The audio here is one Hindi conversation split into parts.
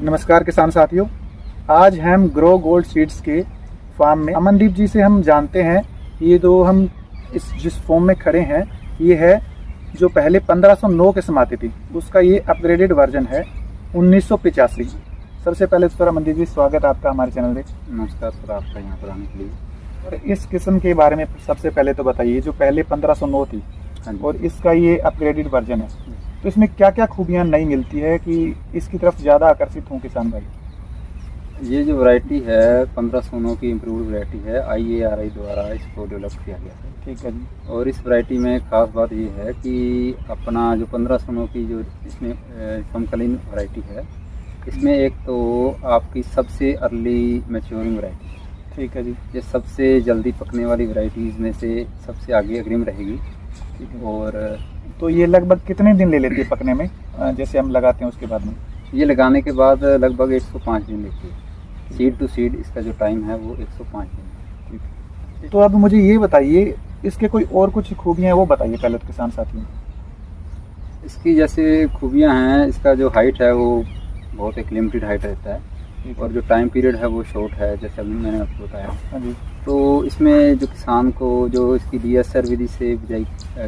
नमस्कार किसान साथियों, आज हम ग्रो गोल्ड सीड्स के फार्म में अमनदीप जी से हम जानते हैं। ये जो हम जिस फॉर्म में खड़े हैं, ये है जो पहले 1509 किस्म आती थी, उसका ये अपग्रेडेड वर्जन है 1985। सबसे पहले तो सर अमनदीप जी, स्वागत आपका हमारे चैनल में। नमस्कार सर, आपका यहाँ पर आने के लिए। और इस किस्म के बारे में सबसे पहले तो बताइए, जो पहले 1509 थी और इसका ये अपग्रेडेड वर्जन है, तो इसमें क्या क्या खूबियाँ नई मिलती है कि इसकी तरफ ज़्यादा आकर्षित हों किसान भाई? ये जो वैरायटी है 1509 की इम्प्रूव्ड वैरायटी है, IARI द्वारा इसको डेवलप किया गया है। ठीक है जी। और इस वैरायटी में ख़ास बात ये है कि अपना जो 1509 की जो इसमें समकालीन वैरायटी है, इसमें एक तो आपकी सबसे अर्ली मैच्योरिंग वैरायटी है। ठीक है जी। ये सबसे जल्दी पकने वाली वैरायटीज़ में से सबसे आगे अग्रिम रहेगी। ठीक है। और तो ये लगभग कितने दिन ले लेती है पकने में, जैसे हम लगाते हैं उसके बाद में? ये लगाने के बाद लगभग 105 दिन लेती है। सीड टू सीड इसका जो टाइम है वो 105 दिन है। तो अब मुझे ये बताइए, इसके कोई और कुछ खूबियाँ हैं वो बताइए पहले तो किसान साथियों। इसकी जैसे खूबियाँ हैं, इसका जो हाइट है वो बहुत एक लिमिटेड हाइट रहता है, और जो टाइम पीरियड है वो शॉर्ट है, जैसे अभी मैंने आपको बताया। हाँ जी। तो इसमें जो किसान को जो इसकी DSR विधि से बिजाई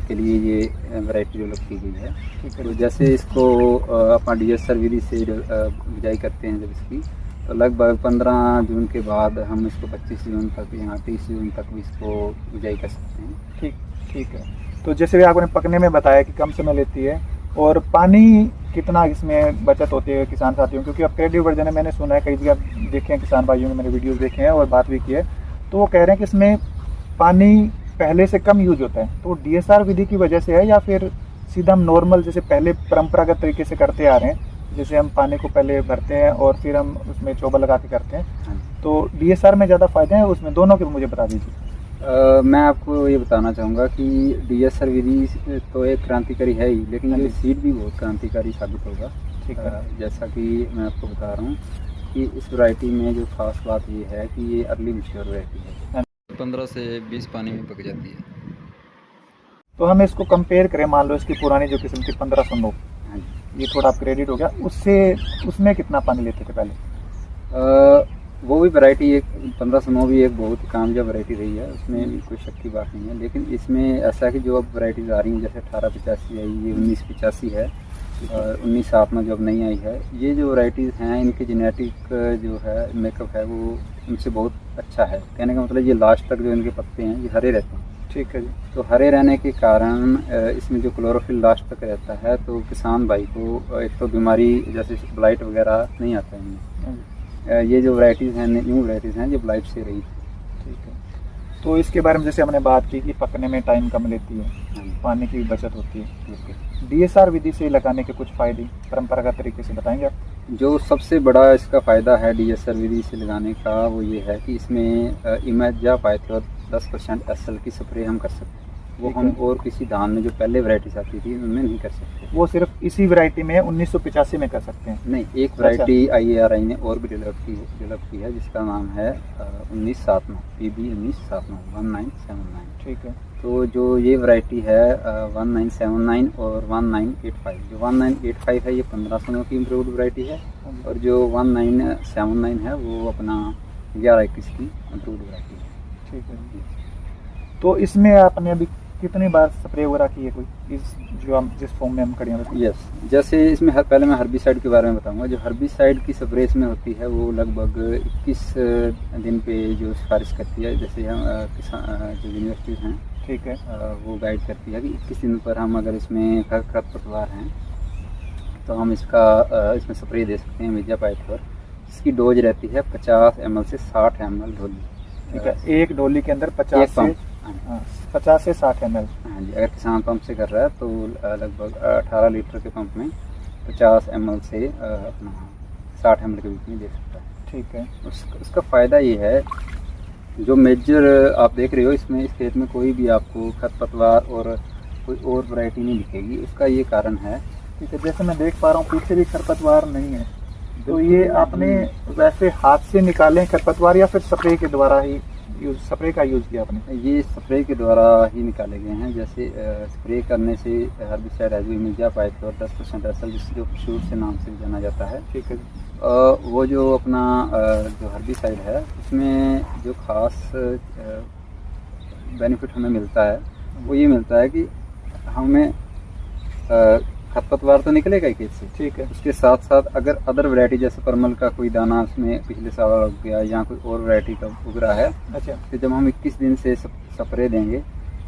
के लिए ये वैरायटी डेवलप की गई है। तो जैसे इसको अपना DSR विधि से बिजाई करते हैं जब इसकी, तो लगभग 15 जून के बाद हम इसको 25 जून तक या 30 जून तक भी इसको बिजाई कर सकते हैं। ठीक है। तो जैसे भी आपने पकने में बताया कि कम समय लेती है, और पानी कितना इसमें बचत होती है किसान साथियों, क्योंकि अपग्रेडेड वर्जन है, मैंने सुना है, कई जगह देखे हैं किसान भाइयों ने, मेरे वीडियोस देखे हैं और बात भी की है, तो वो कह रहे हैं कि इसमें पानी पहले से कम यूज होता है। तो DSR विधि की वजह से है या फिर सीधा हम नॉर्मल जैसे पहले परंपरागत तरीके से करते आ रहे हैं, जैसे हम पानी को पहले भरते हैं और फिर हम उसमें चोबा लगा के करते हैं, तो DSR में ज़्यादा फायदे हैं उसमें? दोनों के मुझे बता दीजिए। मैं आपको ये बताना चाहूँगा कि DSR विधि तो एक क्रांतिकारी है ही, लेकिन ये सीड भी बहुत क्रांतिकारी साबित होगा। ठीक है। जैसा कि मैं आपको बता रहा हूँ कि इस वैरायटी में जो खास बात ये है कि ये अर्ली मैच्योर वैरायटी है, 15 से 20 पानी में पक जाती है। तो हम इसको कंपेयर करें, मान लो इसकी पुरानी जो किस्म थी 1509, हाँ जी, ये थोड़ा अपग्रेडेड हो गया, उससे उसमें कितना पानी लेते थे पहले? वो भी वैरायटी एक 1509 भी एक बहुत ही कामयाब वैरायटी रही है, उसमें भी कोई शक की बात नहीं है। लेकिन इसमें ऐसा है कि जो अब वैरायटीज आ रही हैं, जैसे 1885 आई, ये 1985 है, और 1907 में जो अब नई आई है, ये जो वैरायटीज़ हैं इनके जेनेटिक जो है मेकअप है वो इनसे बहुत अच्छा है। कहने का मतलब ये लास्ट तक जो इनके पत्ते हैं ये हरे रहते हैं। ठीक है जी। तो हरे रहने के कारण इसमें जो क्लोरोफिल लास्ट तक रहता है, तो किसान भाई को एक तो बीमारी जैसे ब्लाइट वगैरह नहीं आता है इनमें। ये जो वैरायटीज़ हैं, न्यू वैरायटीज़ हैं, ये ब्लाइट से रही थी। ठीक है। तो इसके बारे में जैसे हमने बात की कि पकने में टाइम कम लेती है, पानी की भी बचत होती है, DSR विधि से लगाने के कुछ फ़ायदे परंपरागत तरीके से बताएंगे आप? जो सबसे बड़ा इसका फ़ायदा है DSR विधि से लगाने का, वो ये है कि इसमें इमेजा पाइथोर 10% SL की स्प्रे हम कर सकते हैं। वो हम और किसी धान में जो पहले वैरायटीज आती थी उनमें नहीं कर सकते। वो सिर्फ इसी वैरायटी में 1985 में कर सकते हैं? नहीं, एक वैरायटी IARI ने और भी डेवलप की है, जिसका नाम है 1979 PB 1979। ठीक है। तो जो ये वैरायटी है 1979 और 1985, जो 1985 है ये 1509 की इम्प्रूव्ड वैरायटी है, और जो 1979 है वो अपना 1121 की इम्प्रूव्ड वैरायटी है। ठीक है। तो इसमें आपने अभी कितनी बार स्प्रे वगैरह की है कोई, इस जो हम जिस फॉर्म में हम खड़े हैं? यस, जैसे इसमें पहले मैं हर्बिसाइड के बारे में बताऊंगा। जो हर्बिसाइड की स्प्रे इसमें होती है वो लगभग 21 दिन पे जो सिफारिश करती है, जैसे हम किसान जो यूनिवर्सिटीज़ हैं, ठीक है, वो गाइड करती है कि 21 दिन पर हम अगर इसमें खरपतवार हैं तो हम इसमें स्प्रे दे सकते हैं मेजा पाइथोर। इसकी डोज रहती है 50 ml से 60 ml डोली। ठीक है। एक डोली के अंदर 50 से 60 ml। हाँ जी, अगर किसान पंप से कर रहा है तो लगभग 18 लीटर के पंप में 50 ml से अपना 60 ml के बीच में दे सकता है। ठीक है। उसका फ़ायदा ये है, जो मेजर आप देख रहे हो इसमें, इस खेत में कोई भी आपको खरपतवार और कोई और वैरायटी नहीं दिखेगी। उसका ये कारण है, ठीक है, जैसे मैं देख पा रहा हूँ पीछे भी खरपतवार नहीं है, तो ये आपने वैसे हाथ से निकाले खरपतवार या फिर स्प्रे के द्वारा ही स्प्रे का यूज़ किया आपने? ये स्प्रे के द्वारा ही निकाले गए हैं। जैसे स्प्रे करने से हर्बिसाइड एजोइमेजा पाइथोर 10% SL, जो शूट से नाम से जाना जाता है, ठीक है, वो जो अपना जो हर्बिसाइड है उसमें जो खास बेनिफिट हमें मिलता है वो ये मिलता है कि हमें खरपतवार तो निकलेगा ही खेत से, ठीक है, उसके साथ साथ अगर अदर वैरायटी जैसे परमल का कोई दाना उसमें पिछले साल उग गया या कोई और वैरायटी का उग रहा है, अच्छा, तो जब हम 21 दिन से स्प्रे देंगे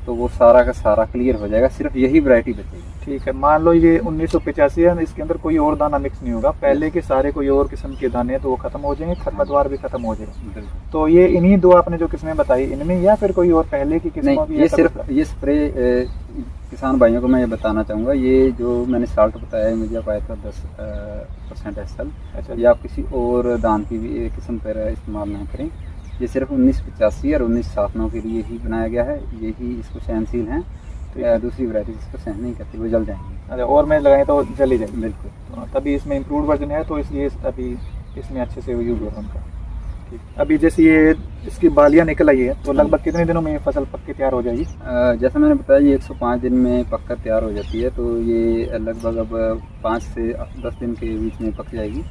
तो वो सारा का सारा क्लियर हो जाएगा, सिर्फ यही वैरायटी बचेगी। ठीक है, मान लो ये 1985 है, इसके अंदर कोई और दाना मिक्स नहीं होगा, पहले के सारे कोई और किस्म के दाने तो वो खत्म हो जाएंगे, खरपतवार भी खत्म हो जाएगा। तो ये इन्हीं दो आपने जो किस्में बताई इनमें या फिर कोई और पहले की किस्मों भी? ये सिर्फ ये स्प्रे किसान भाइयों को मैं ये बताना चाहूँगा, ये जो मैंने साल्ट बताया है मुझे पाया था 10% SL, अच्छा, या आप किसी और दान की भी किस्म पर इस्तेमाल नहीं करें। ये सिर्फ 1985 और 1979 के लिए ही बनाया गया है, यही इसको सहनशील हैं, तो दूसरी वैरायटी इसको सहन नहीं करती, वो जल जाएंगी। अच्छा, और में लगाएं तो जल ही जाएगी। बिल्कुल, तो तभी इसमें इम्प्रूव वर्जन है, तो इसलिए अभी इसमें अच्छे से यूज हो रहा है उनका। ठीक, अभी जैसे ये इसकी बालियाँ निकल आई है तो लगभग कितने दिनों में ये फसल पक के तैयार हो जाएगी? जैसा मैंने बताया ये 105 दिन में पक कर तैयार हो जाती है, तो ये लगभग अब 5 से 10 दिन के बीच में पक जाएगी।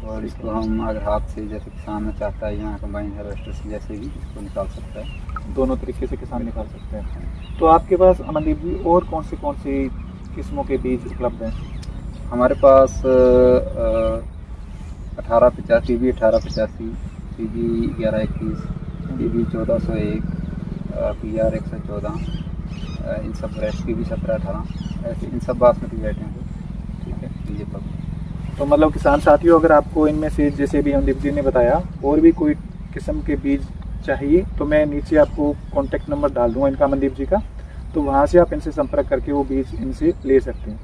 और इसको हम अगर हाथ से जैसे किसान चाहता है या कंबाइन हार्वेस्टर से जैसे भी इसको निकाल सकता है, दोनों तरीके से किसान निकाल सकते हैं। तो आपके पास अमनदीप जी और कौन सी किस्मों के बीज उपलब्ध हैं? हमारे पास 1885 PB 1885, PB 1121, PB 1401, PR 114, इन सब PB 1718, ऐसे इन सब बासमती वैरायटियों को, ठीक है, बीज उपलब्ध। तो मतलब किसान साथियों अगर आपको इनमें से जैसे भी अमनदीप जी ने बताया और भी कोई किस्म के बीज चाहिए तो मैं नीचे आपको कॉन्टैक्ट नंबर डाल दूंगा इनका, अमनदीप जी का, तो वहाँ से आप इनसे संपर्क करके वो बीज इनसे ले सकते हैं।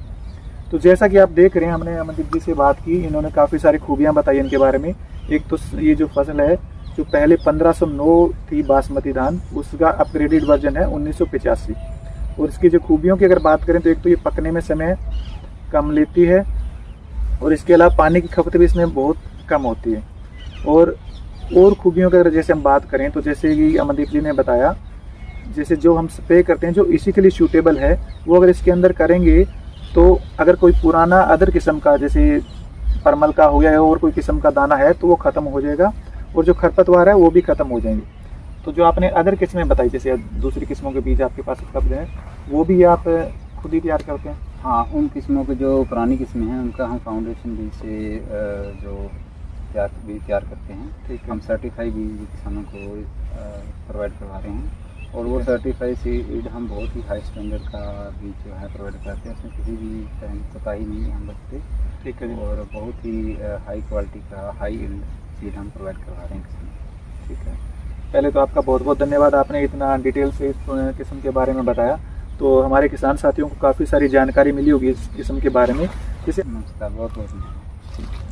तो जैसा कि आप देख रहे हैं हमने अमनदीप जी से बात की, इन्होंने काफ़ी सारी खूबियाँ बताई इनके बारे में। एक तो ये जो फसल है जो पहले 1509 थी बासमती धान, उसका अपग्रेडेड वर्जन है 1985। और इसकी जो खूबियों की अगर बात करें तो एक तो ये पकने में समय कम लेती है और इसके अलावा पानी की खपत भी इसमें बहुत कम होती है। और खूबियों की अगर जैसे हम बात करें तो जैसे कि अमनदीप जी ने बताया, जैसे जो हम स्प्रे करते हैं जो इसी के लिए सूटेबल है वो अगर इसके अंदर करेंगे तो अगर कोई पुराना अदर किस्म का जैसे परमल का हो गया और कोई किस्म का दाना है तो वो ख़त्म हो जाएगा और जो खरपतवार है वो भी ख़त्म हो जाएंगे। तो जो आपने अदर किस्में बताई जैसे दूसरी किस्मों के बीज आपके पास उपलब्ध हैं वो भी आप खुद ही तैयार करते हैं? हाँ, उन किस्मों के जो पुरानी किस्में हैं उनका हम फाउंडेशन बीज से जो तैयार करते हैं, ठीक, हम सर्टिफाई बीज किसानों को प्रोवाइड करवा रहे हैं। और वो सर्टिफाई सीड हम बहुत ही हाई स्टैंडर्ड का बीज जो है प्रोवाइड करते हैं, उसमें किसी भी तरह की कोताही नहीं हम रखते, ठीक है, और बहुत ही हाई क्वालिटी का हाई यील्ड सीड हम प्रोवाइड करवा रहे हैं किसानों। ठीक है, पहले तो आपका बहुत बहुत धन्यवाद, आपने इतना डिटेल से इस किस्म के बारे में बताया, तो हमारे किसान साथियों को काफ़ी सारी जानकारी मिली होगी इस किस्म के बारे में। जैसे नमस्कार, बहुत बहुत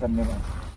धन्यवाद।